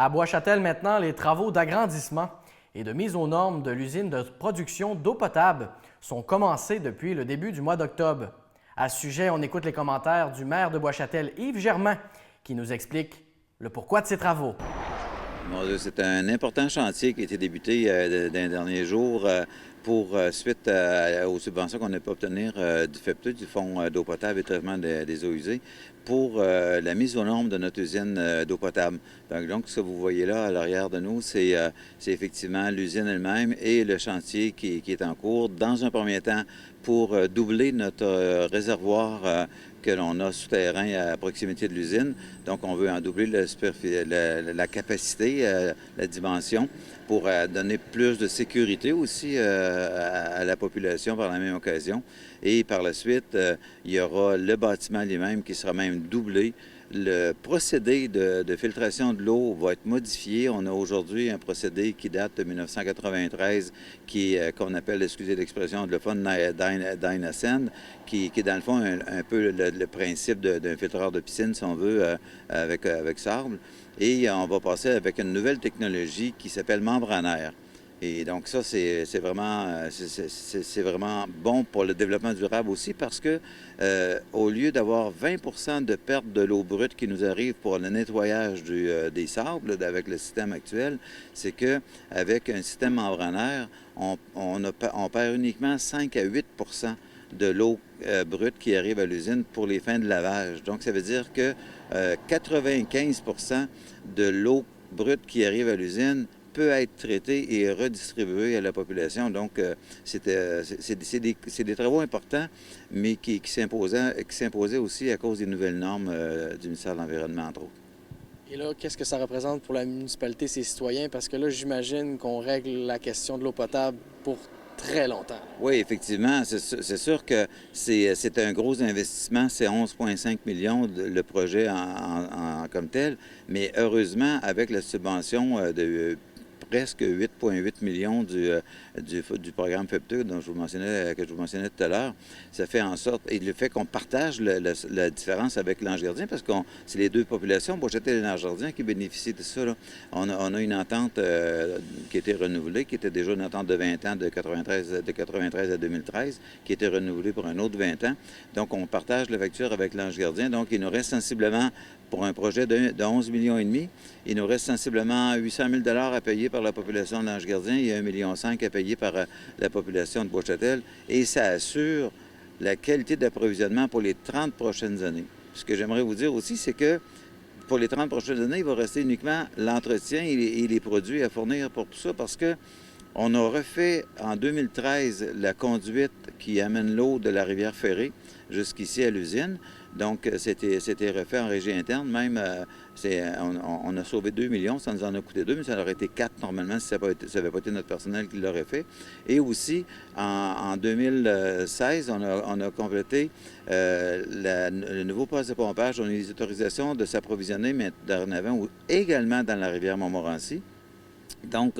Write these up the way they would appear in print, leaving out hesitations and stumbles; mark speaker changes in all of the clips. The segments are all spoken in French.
Speaker 1: À Bois-Châtel, maintenant, les travaux d'agrandissement et de mise aux normes de l'usine de production d'eau potable sont commencés depuis le début du mois d'octobre. À ce sujet, on écoute les commentaires du maire de Bois-Châtel, Yves Germain, qui nous explique le pourquoi de ces travaux.
Speaker 2: C'est un important chantier qui a été débuté dans les derniers jours suite aux subventions qu'on a pu obtenir du FEPTU, du Fonds d'eau potable et traitement des eaux usées, pour la mise aux normes de notre usine d'eau potable. Donc, ce que vous voyez là à l'arrière de nous, c'est effectivement l'usine elle-même et le chantier qui est en cours. Dans un premier temps, pour doubler notre réservoir que l'on a souterrain à proximité de l'usine. Donc, on veut en doubler la capacité, la dimension, pour donner plus de sécurité aussi à la population par la même occasion. Et par la suite, il y aura le bâtiment lui-même qui sera même doublé. Le procédé de filtration de l'eau va être modifié. On a aujourd'hui un procédé qui date de 1993, qu'on appelle, excusez l'expression de fond, Dynasend, qui est dans le fond un peu le principe d'un filtreur de piscine, si on veut, avec sable. Et on va passer avec une nouvelle technologie qui s'appelle membranaire. Et donc ça, c'est vraiment bon pour le développement durable aussi parce que au lieu d'avoir 20 de perte de l'eau brute qui nous arrive pour le nettoyage des sables avec le système actuel, c'est qu'avec un système membranaire, on perd uniquement 5 à 8 de l'eau brute qui arrive à l'usine pour les fins de lavage. Donc ça veut dire que 95 de l'eau brute qui arrive à l'usine peut être traité et redistribué à la population. Donc, c'est des travaux importants, mais qui s'imposaient aussi à cause des nouvelles normes du ministère de l'Environnement, entre autres.
Speaker 3: Et là, qu'est-ce que ça représente pour la municipalité, ses citoyens? Parce que là, j'imagine qu'on règle la question de l'eau potable pour très longtemps.
Speaker 2: Oui, effectivement. C'est sûr que c'est un gros investissement. C'est 11,5 millions le projet comme tel. Mais heureusement, avec la subvention de presque 8,8 millions du programme FEPTU que je vous mentionnais tout à l'heure, ça fait en sorte, et le fait qu'on partage la différence avec l'Ange-Gardien, parce que c'est les deux populations, Bois-Châtel et l'Ange-Gardien, qui bénéficient de ça. Là. On a une entente qui a été renouvelée, qui était déjà une entente de 20 ans de 93 à 2013, qui a été renouvelée pour un autre 20 ans. Donc, on partage la facture avec l'Ange-Gardien. Donc, il nous reste sensiblement, pour un projet de 11,5 millions, il nous reste sensiblement 800 000 à payer par la population de l'Ange-Gardien et 1,5 million à payer par la population de Bois-Châtel. Et ça assure la qualité d'approvisionnement pour les 30 prochaines années. Ce que j'aimerais vous dire aussi, c'est que pour les 30 prochaines années, il va rester uniquement l'entretien et les produits à fournir pour tout ça parce que on a refait en 2013 la conduite qui amène l'eau de la rivière Ferrée jusqu'ici à l'usine. Donc, c'était refait en régie interne. Même, on a sauvé 2 millions, ça nous en a coûté 2, mais ça aurait été 4 normalement si ça n'avait pas été notre personnel qui l'aurait fait. Et aussi, en 2016, on a complété le nouveau poste de pompage. On a eu les autorisations de s'approvisionner dorénavant également dans la rivière Montmorency. Donc,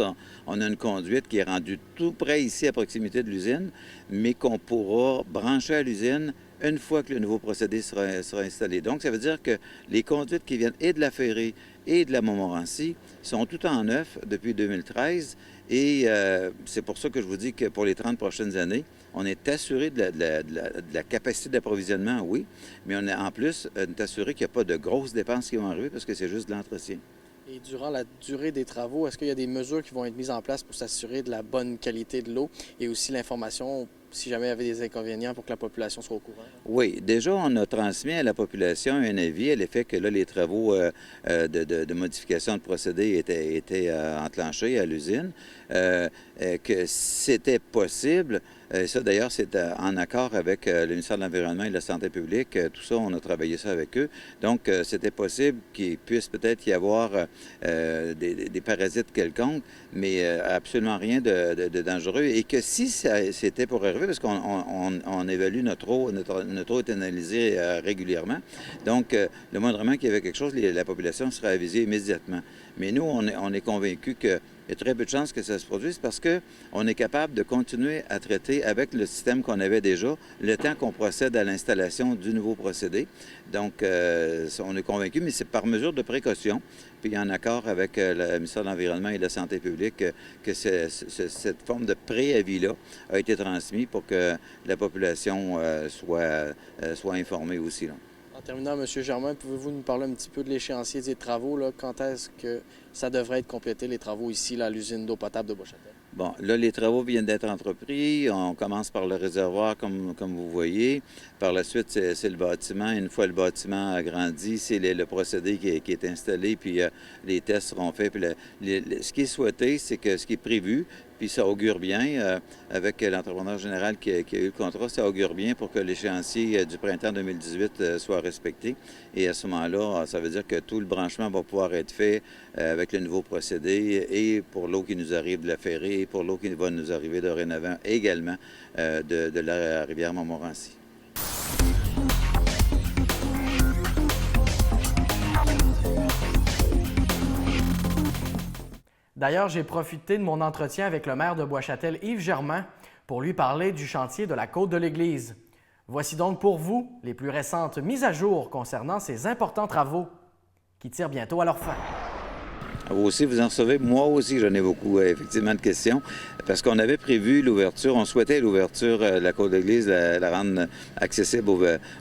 Speaker 2: on a une conduite qui est rendue tout près ici à proximité de l'usine, mais qu'on pourra brancher à l'usine une fois que le nouveau procédé sera installé. Donc, ça veut dire que les conduites qui viennent et de la Ferrée et de la Montmorency sont tout en neuf depuis 2013 et c'est pour ça que je vous dis que pour les 30 prochaines années, on est assuré de la capacité d'approvisionnement, oui, mais on est en plus assuré qu'il n'y a pas de grosses dépenses qui vont arriver parce que c'est juste de l'entretien.
Speaker 3: Et durant la durée des travaux, est-ce qu'il y a des mesures qui vont être mises en place pour s'assurer de la bonne qualité de l'eau et aussi l'information si jamais il y avait des inconvénients pour que la population soit au courant?
Speaker 2: Oui, déjà, on a transmis à la population un avis à l'effet que là, les travaux de modification de procédé étaient enclenchés à l'usine, que c'était possible. Ça, d'ailleurs, c'est en accord avec le ministère de l'Environnement et de la Santé publique. Tout ça, on a travaillé ça avec eux. Donc, c'était possible qu'il puisse peut-être y avoir des parasites quelconques, mais absolument rien de dangereux. Et que si c'était pour arriver, parce qu'on évalue notre eau est analysée régulièrement. Donc, le moindrement qu'il y avait quelque chose, la population serait avisée immédiatement. Mais nous, on est convaincus que il y a très peu de chances que ça se produise parce qu'on est capable de continuer à traiter avec le système qu'on avait déjà le temps qu'on procède à l'installation du nouveau procédé. Donc, on est convaincu, mais c'est par mesure de précaution, puis en accord avec le ministère de l'Environnement et de la Santé publique, que cette forme de préavis-là a été transmise pour que la population soit informée aussi, là.
Speaker 3: En terminant, M. Germain, pouvez-vous nous parler un petit peu de l'échéancier des travaux, là? Quand est-ce que ça devrait être complété, les travaux ici, là, à l'usine d'eau potable de Bois-Châtel?
Speaker 2: Bon, là, les travaux viennent d'être entrepris. On commence par le réservoir, comme vous voyez. Par la suite, c'est le bâtiment. Une fois le bâtiment agrandi, c'est le procédé qui est installé, puis les tests seront faits. Puis ce qui est souhaité, c'est que ce qui est prévu, puis ça augure bien, avec l'entrepreneur général qui a eu le contrat, ça augure bien pour que l'échéancier du printemps 2018 soit respecté. Et à ce moment-là, ça veut dire que tout le branchement va pouvoir être fait avec le nouveau procédé et pour l'eau qui nous arrive de la Ferrée et pour l'eau qui va nous arriver dorénavant également de la rivière Montmorency.
Speaker 1: D'ailleurs, j'ai profité de mon entretien avec le maire de Bois-Châtel, Yves Germain, pour lui parler du chantier de la côte de l'Église. Voici donc pour vous les plus récentes mises à jour concernant ces importants travaux qui tirent bientôt à leur fin.
Speaker 2: Vous aussi, vous en recevez. Moi aussi, j'en ai beaucoup, effectivement, de questions. Parce qu'on avait prévu l'ouverture, on souhaitait l'ouverture de la côte de l'Église, la rendre accessible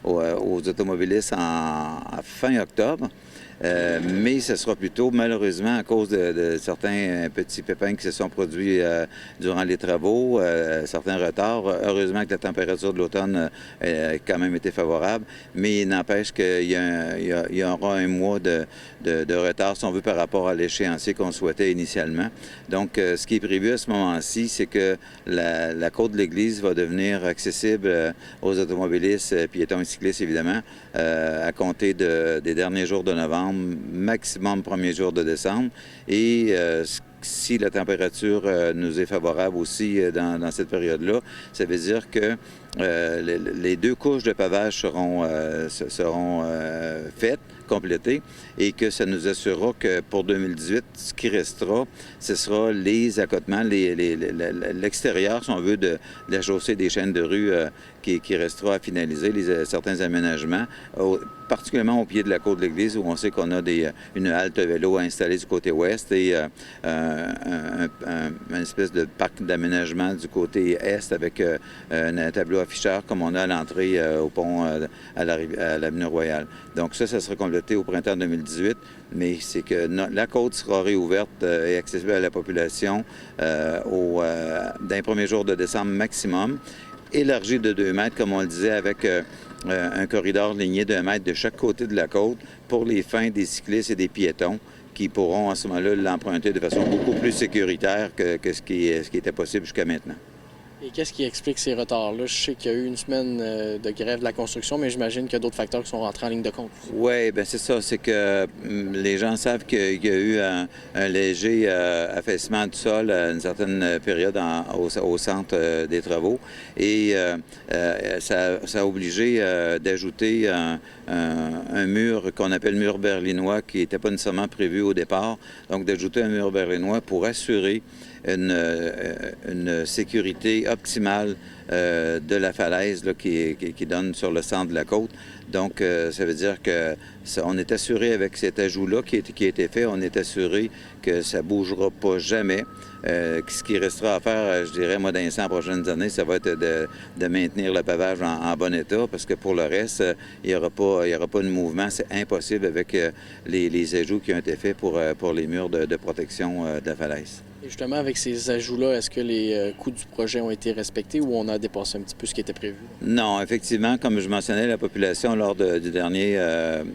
Speaker 2: aux automobilistes à fin octobre. Mais ce sera plutôt, malheureusement, à cause de certains petits pépins qui se sont produits durant les travaux, certains retards. Heureusement que la température de l'automne a quand même été favorable, mais il n'empêche qu'il y aura un mois de retard, si on veut, par rapport à l'échéancier qu'on souhaitait initialement. Donc, ce qui est prévu à ce moment-ci, c'est que la côte de l'Église va devenir accessible aux automobilistes, piétons et cyclistes, évidemment, à compter des derniers jours de novembre, maximum premier jour de décembre. Et si la température nous est favorable aussi dans cette période-là, ça veut dire que les 2 couches de pavage seront faites, complétées, et que ça nous assurera que pour 2018, ce qui restera, ce sera les accotements, l'extérieur, si on veut, de la chaussée des chaînes de rue qui restera à finaliser, certains aménagements, particulièrement au pied de la côte de l'Église, où on sait qu'on a une halte vélo installée du côté ouest et une espèce de parc d'aménagement du côté est avec un tableau afficheur comme on a à l'entrée au pont à l'avenue Royale. Donc ça sera complété au printemps 2018, mais c'est que la côte sera réouverte et accessible à la population d'un premier jour de décembre maximum, élargie de 2 mètres, comme on le disait, avec un corridor ligné d'1 mètre de chaque côté de la côte pour les fins des cyclistes et des piétons qui pourront à ce moment-là l'emprunter de façon beaucoup plus sécuritaire que ce qui était possible jusqu'à maintenant.
Speaker 3: Et qu'est-ce qui explique ces retards-là? Je sais qu'il y a eu une semaine de grève de la construction, mais j'imagine qu'il y a d'autres facteurs qui sont rentrés en ligne de compte.
Speaker 2: Oui, bien c'est ça. C'est que les gens savent qu'il y a eu un léger affaissement du sol à une certaine période au centre des travaux. Et ça a obligé d'ajouter un mur qu'on appelle mur berlinois, qui n'était pas nécessairement prévu au départ. Donc d'ajouter un mur berlinois pour assurer une sécurité optimale de la falaise là, qui donne sur le centre de la côte. Donc, ça veut dire qu'on est assuré avec cet ajout-là qui a été fait, on est assuré que ça ne bougera pas jamais. Ce qui restera à faire, je dirais, moi, dans les 100 prochaines années, ça va être de maintenir le pavage en bon état, parce que pour le reste, il n'y aura pas de mouvement. C'est impossible avec les ajouts qui ont été faits pour les murs de protection de la falaise.
Speaker 3: Et justement, avec ces ajouts-là, est-ce que les coûts du projet ont été respectés ou on a dépassé un petit peu ce qui était prévu?
Speaker 2: Non, effectivement, comme je mentionnais, la population lors du dernière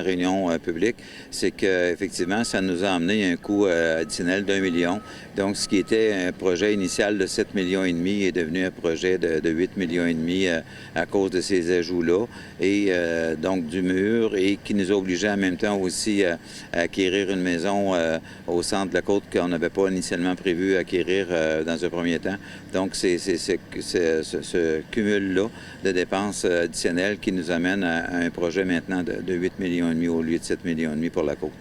Speaker 2: réunion publique, c'est qu'effectivement, ça nous a amené un coût additionnel d'1 million. Donc, ce qui était un projet initial de 7,5 millions est devenu un projet de 8,5 millions à cause de ces ajouts-là. Et donc, du mur et qui nous a obligés en même temps aussi à acquérir une maison au centre de la côte qu'on n'avait pas initialement prévu acquérir dans un premier temps. Donc, c'est ce cumul-là de dépenses additionnelles qui nous amène à un projet maintenant de 8,5 millions au lieu de 7,5 millions pour la côte.